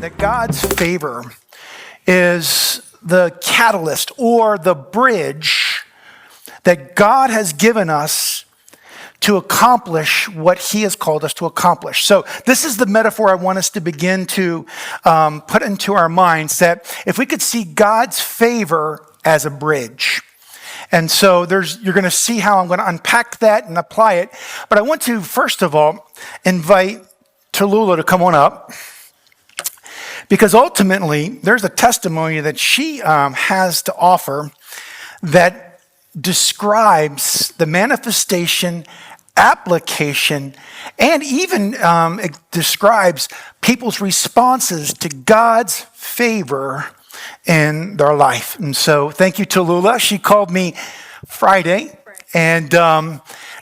that God's favor is the catalyst or the bridge that God has given us to accomplish what he has called us to accomplish. So this is the metaphor I want us to begin to put into our minds, that if we could see God's favor as a bridge. And so you're going to see how I'm going to unpack that and apply it. But I want to, first of all, invite Talula to come on up, because ultimately there's a testimony that she has to offer that describes the manifestation, application, and even it describes people's responses to God's favor in their life. And so thank you, Talula. She called me Friday. And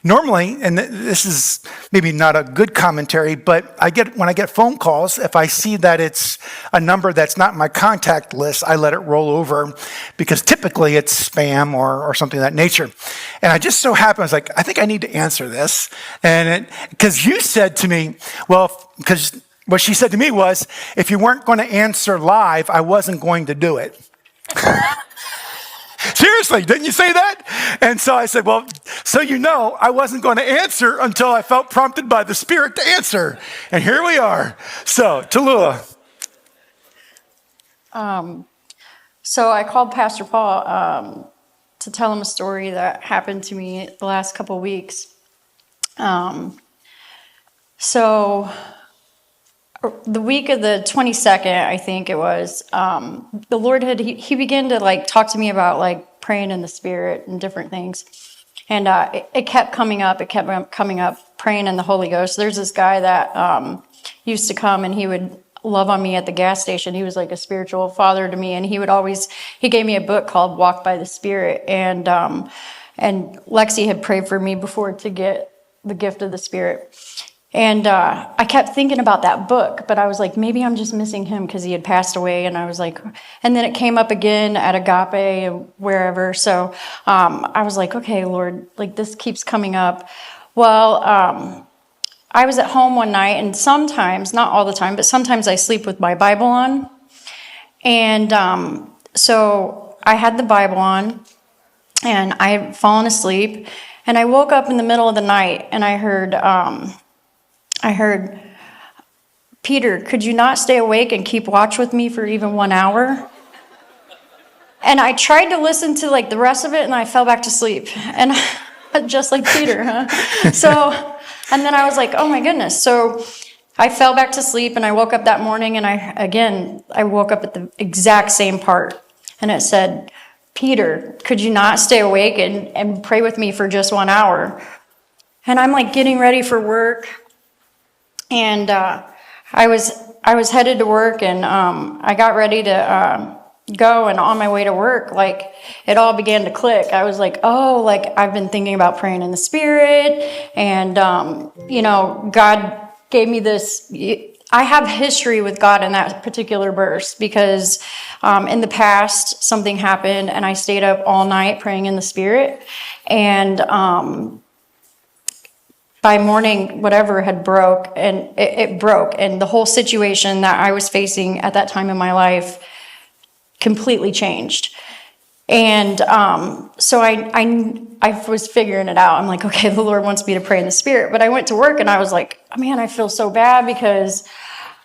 normally, and this is maybe not a good commentary, but when I get phone calls, if I see that it's a number that's not in my contact list, I let it roll over, because typically it's spam or something of that nature. And I just so happened, I was like, I think I need to answer this. And because you said to me, because what she said to me was, if you weren't going to answer live, I wasn't going to do it. Seriously, didn't you say that? And so I said, well, so I wasn't going to answer until I felt prompted by the Spirit to answer. And here we are. So, Talula. So I called Pastor Paul to tell him a story that happened to me the last couple of weeks. So the week of the 22nd, I think it was, the Lord he began to talk to me about praying in the Spirit and different things. And it kept coming up, praying in the Holy Ghost. There's this guy that used to come, and he would love on me at the gas station. He was like a spiritual father to me, and he gave me a book called Walk by the Spirit. And Lexi had prayed for me before to get the gift of the Spirit. And I kept thinking about that book, but I was like, maybe I'm just missing him because he had passed away. And I was like, and then it came up again at Agape and wherever. So I was like, okay, Lord, this keeps coming up. Well, I was at home one night, and sometimes, not all the time, but sometimes I sleep with my Bible on. And so I had the Bible on, and I had fallen asleep. And I woke up in the middle of the night, and I heard, Peter, could you not stay awake and keep watch with me for even 1 hour? And I tried to listen to the rest of it, and I fell back to sleep. And just like Peter, huh? So, and then I was like, oh my goodness. So I fell back to sleep, and I woke up that morning, and I woke up at the exact same part. And it said, Peter, could you not stay awake and pray with me for just 1 hour? And I'm getting ready for work. And I was headed to work, and I got ready to go, and on my way to work, it all began to click. I was like, oh, I've been thinking about praying in the Spirit, and God gave me this. I have history with God in that particular verse, because in the past something happened, and I stayed up all night praying in the Spirit, and by morning, whatever had broke, and it broke, and the whole situation that I was facing at that time in my life completely changed. And so I was figuring it out. I'm like, okay, the Lord wants me to pray in the Spirit. But I went to work, and I was like, oh, man, I feel so bad because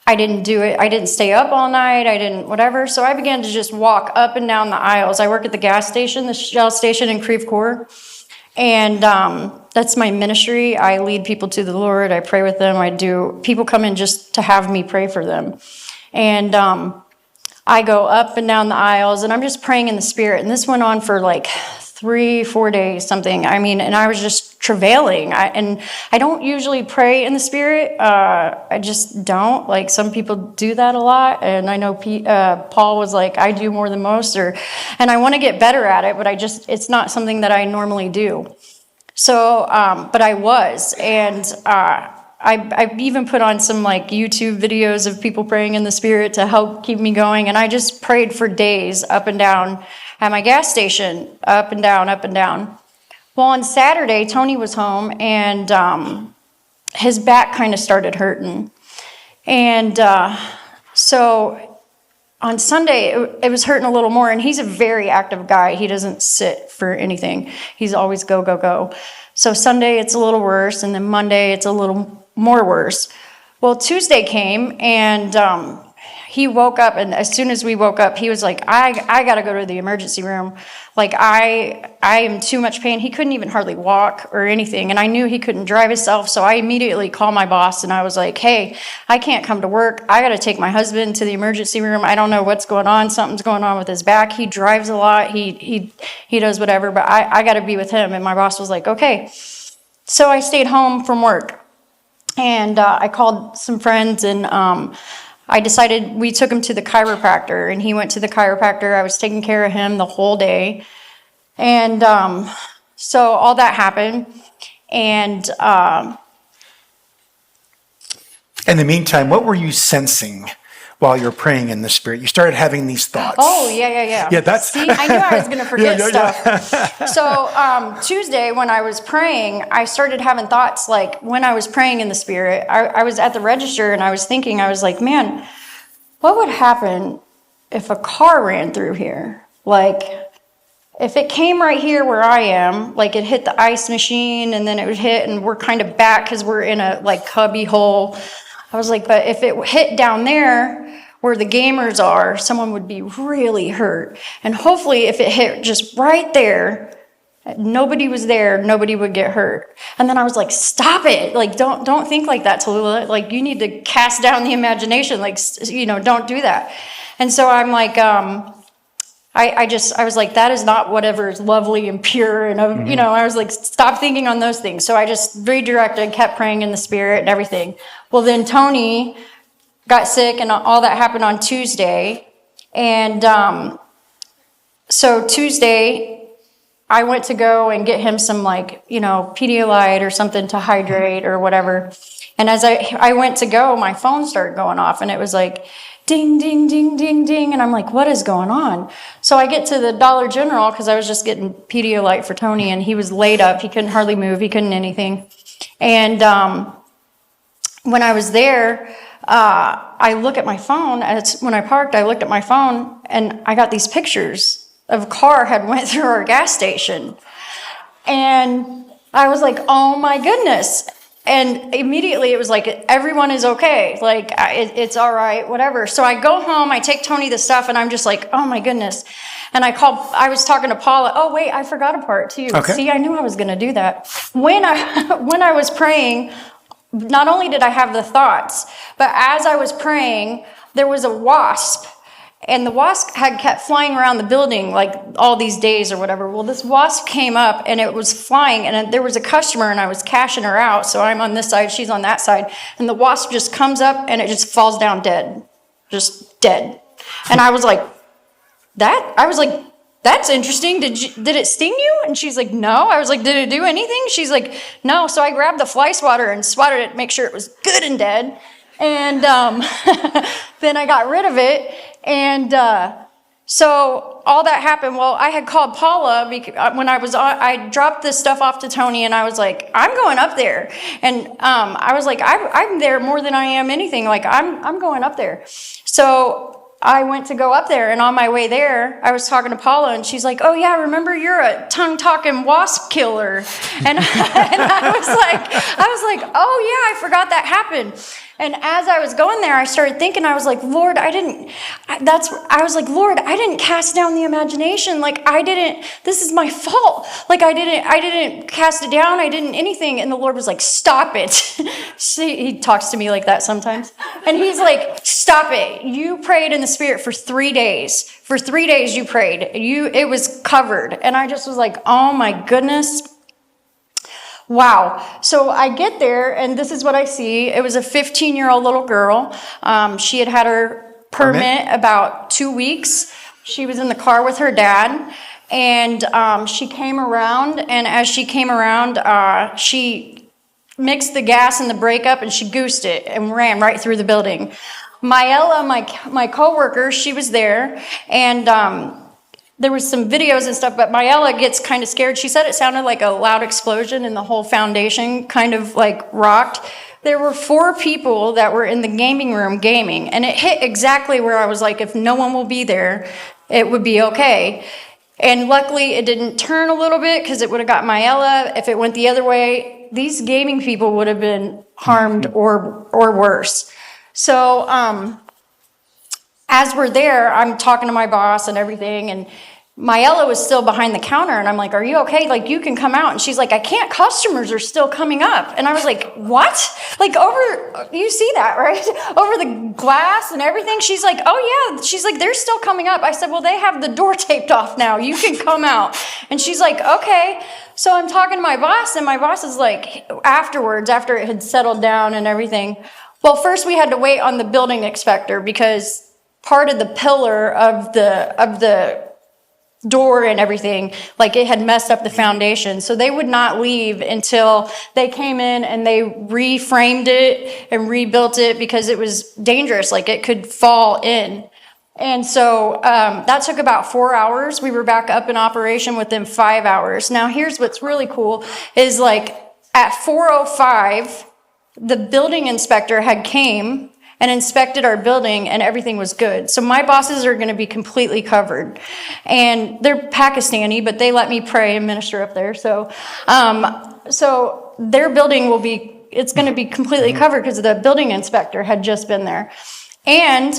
I didn't do it. I didn't stay up all night. I didn't whatever. So I began to just walk up and down the aisles. I work at the gas station, the Shell station in Creve Coeur. And that's my ministry. I lead people to the Lord. I pray with them. People come in just to have me pray for them. And I go up and down the aisles, and I'm just praying in the Spirit. And this went on for 3-4 days, something. And I was just travailing. And I don't usually pray in the Spirit. I just don't. Some people do that a lot. And I know Paul was like, I do more than most. And I want to get better at it, but it's not something that I normally do. So, but I was. And I've even put on some YouTube videos of people praying in the Spirit to help keep me going. And I just prayed for days up and down at my gas station, up and down, up and down. Well, on Saturday, Tony was home, and his back kind of started hurting. And So on Sunday, it was hurting a little more, and he's a very active guy. He doesn't sit for anything. He's always go, go, go. So Sunday, it's a little worse, and then Monday, it's a little more worse. Well, Tuesday came, and he woke up, and as soon as we woke up, he was like, I got to go to the emergency room. Like, I am too much pain. He couldn't even hardly walk or anything, and I knew he couldn't drive himself, so I immediately called my boss, and I was like, hey, I can't come to work. I got to take my husband to the emergency room. I don't know what's going on. Something's going on with his back. He drives a lot. He does whatever, but I got to be with him, and my boss was like, okay. So I stayed home from work, and I called some friends, and I decided we took him to the chiropractor, and he went to the chiropractor. I was taking care of him the whole day. And so all that happened. And in the meantime, what were you sensing while you're praying in the Spirit? You started having these thoughts. Oh, yeah. Yeah, that's... See, I knew I was going to forget Yeah. stuff. So Tuesday, when I was praying, I started having thoughts like when I was praying in the Spirit, I was at the register and I was thinking, I was like, man, what would happen if a car ran through here? Like, if it came right here where I am, like it hit the ice machine and then it would hit and we're kind of back because we're in a like cubby hole. I was like, but if it hit down there where the gamers are, someone would be really hurt. And hopefully if it hit just right there, nobody was there, nobody would get hurt. And then I was like, stop it. Like, don't think like that, Talula. Like, you need to cast down the imagination. Like, don't do that. And so I'm like, I was like, that is not whatever is lovely and pure. And, I was like, stop thinking on those things. So I just redirected, kept praying in the Spirit and everything. Well, then Tony got sick and all that happened on Tuesday. And so Tuesday, I went to go and get him some Pedialyte or something to hydrate or whatever. And as I went to go, my phone started going off and it was like, ding, ding, ding, ding, ding. And I'm like, what is going on? So I get to the Dollar General because I was just getting Pedialyte for Tony and he was laid up. He couldn't hardly move. He couldn't anything. And when I was there, I look at my phone. When I parked, I looked at my phone and I got these pictures of a car had went through our gas station. And I was like, oh my goodness. And immediately it was like, everyone is okay. Like, it's all right, whatever. So I go home, I take Tony the stuff, and I'm just like, oh my goodness. And I was talking to Paula. Oh, wait, I forgot a part too. Okay. See, I knew I was going to do that. When I was praying, not only did I have the thoughts, but as I was praying, there was a wasp. And the wasp had kept flying around the building like all these days or whatever. Well, this wasp came up and it was flying and there was a customer and I was cashing her out. So I'm on this side, she's on that side. And the wasp just comes up and it just falls down dead. Just dead. And I was like, that's interesting. Did it sting you? And she's like, no. I was like, did it do anything? She's like, no. So I grabbed the fly swatter and swatted it to make sure it was good and dead. And then I got rid of it. And so all that happened. Well, I had called Paula when I dropped this stuff off to Tony, and I was like, I'm going up there. And I was like, I'm there more than I am anything. Like, I'm going up there. So I went to go up there, and on my way there, I was talking to Paula, and she's like, oh, yeah, remember, you're a tongue-talking wasp killer. And I was like, oh, yeah, I forgot that happened. And as I was going there, I started thinking, I was like, Lord, I didn't cast down the imagination. Like, this is my fault. Like, I didn't cast it down. I didn't anything. And the Lord was like, stop it. See, he talks to me like that sometimes. And he's like, stop it. You prayed in the Spirit for 3 days. For 3 days you prayed. It was covered. And I just was like, oh my goodness. Wow. So I get there, and this is what I see. It was a 15-year-old little girl. She had her permit about 2 weeks. She was in the car with her dad, and she came around, and as she came around, she mixed the gas and the brake up, and she goosed it and ran right through the building. Myella, my coworker, she was there, and there was some videos and stuff, but Myella gets kind of scared. She said it sounded like a loud explosion and the whole foundation kind of like rocked. there were 4 people that were in the gaming room gaming, and it hit exactly where I was like, if no one will be there, it would be okay. And luckily, it didn't turn a little bit because it would have got Myella. If it went the other way, these gaming people would have been harmed or worse. So as we're there, I'm talking to my boss and everything, and Myella was still behind the counter, and I'm like, are you okay? Like, you can come out. And she's like, I can't. Customers are still coming up. And I was like, what? Like, you see that, right? Over the glass and everything. She's like, oh, yeah. She's like, they're still coming up. I said, well, they have the door taped off now. You can come out. And she's like, okay. So I'm talking to my boss, and my boss is like, afterwards, after it had settled down and everything, well, first we had to wait on the building inspector because part of the pillar of the door and everything, like it had messed up the foundation. So they would not leave until they came in and they reframed it and rebuilt it because it was dangerous. Like it could fall in. And so that took about 4 hours. We were back up in operation within 5 hours. Now here's what's really cool is like at 4:05, the building inspector had came and inspected our building, and everything was good. So my bosses are going to be completely covered. And they're Pakistani, but they let me pray and minister up there. So their building it's going to be completely covered because the building inspector had just been there. And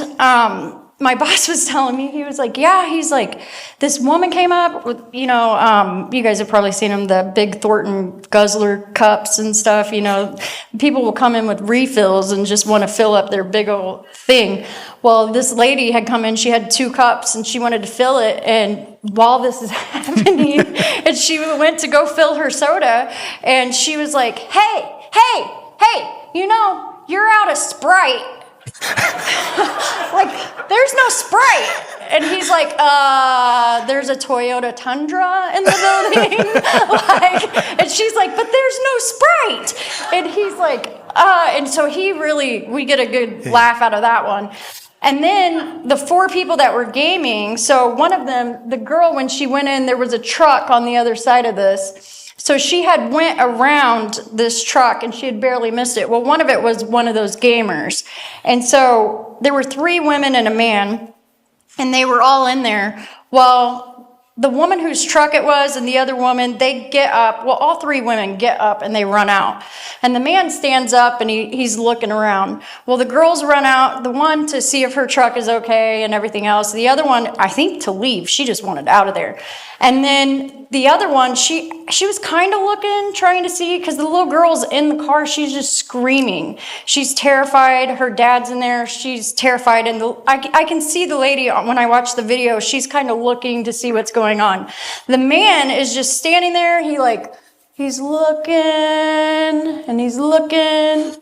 my boss was telling me, he was like, yeah, he's like, this woman came up with, you guys have probably seen them, the big Thornton guzzler cups and stuff, people will come in with refills and just want to fill up their big old thing. Well, this lady had come in, she had 2 cups and she wanted to fill it. And while this is happening, and she went to go fill her soda and she was like, hey, you're out of Sprite. Like, there's no Sprite. And he's like, there's a Toyota Tundra in the building. And she's like, but there's no Sprite. And he's like, and so we get a good laugh out of that one. And then the 4 people that were gaming, so one of them, the girl, when she went in, there was a truck on the other side of this. So she had went around this truck and she had barely missed it. Well, one of it was one of those gamers. And so there were 3 women and a man, and they were all in there. Well, the woman whose truck it was and the other woman, they get up. Well, all 3 women get up and they run out. And the man stands up and he's looking around. Well, the girls run out, the one to see if her truck is okay and everything else. The other one, I think to leave. She just wanted out of there. And then the other one, she was kind of looking, trying to see, because the little girl's in the car. She's just screaming. She's terrified. Her dad's in there. She's terrified. And I can see the lady, when I watch the video, she's kind of looking to see what's going on. The man is just standing there. He's looking, and he's looking.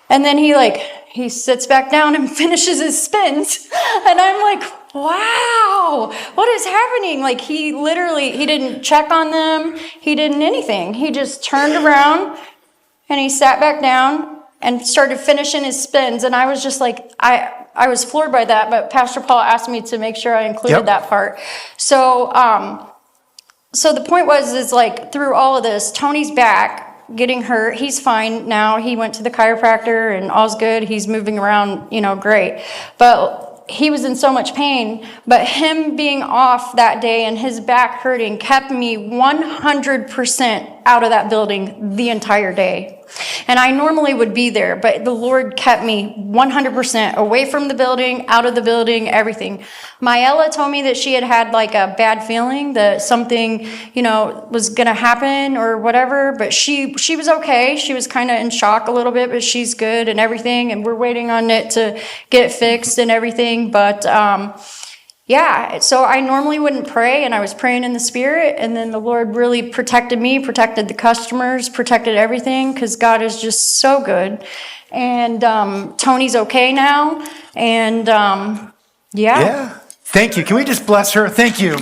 And then he sits back down and finishes his spins. And I'm like, wow, what is happening? Like, he didn't check on them. He didn't anything. He just turned around and he sat back down and started finishing his spins. And I was just like, I was floored by that, but Pastor Paul asked me to make sure I included that part. So the point is like, through all of this, Tony's back, getting hurt. He's fine now. He went to the chiropractor and all's good. He's moving around, great. But he was in so much pain, but him being off that day and his back hurting kept me 100% out of that building the entire day. And I normally would be there, but the Lord kept me 100% away from the building, out of the building, everything. Myella told me that she had like a bad feeling that something, was going to happen or whatever, but she was okay. She was kind of in shock a little bit, but she's good and everything. And we're waiting on it to get fixed and everything. But, so I normally wouldn't pray, and I was praying in the Spirit, and then the Lord really protected me, protected the customers, protected everything, because God is just so good. And Tony's okay now, and Yeah. Thank you. Can we just bless her? Thank you.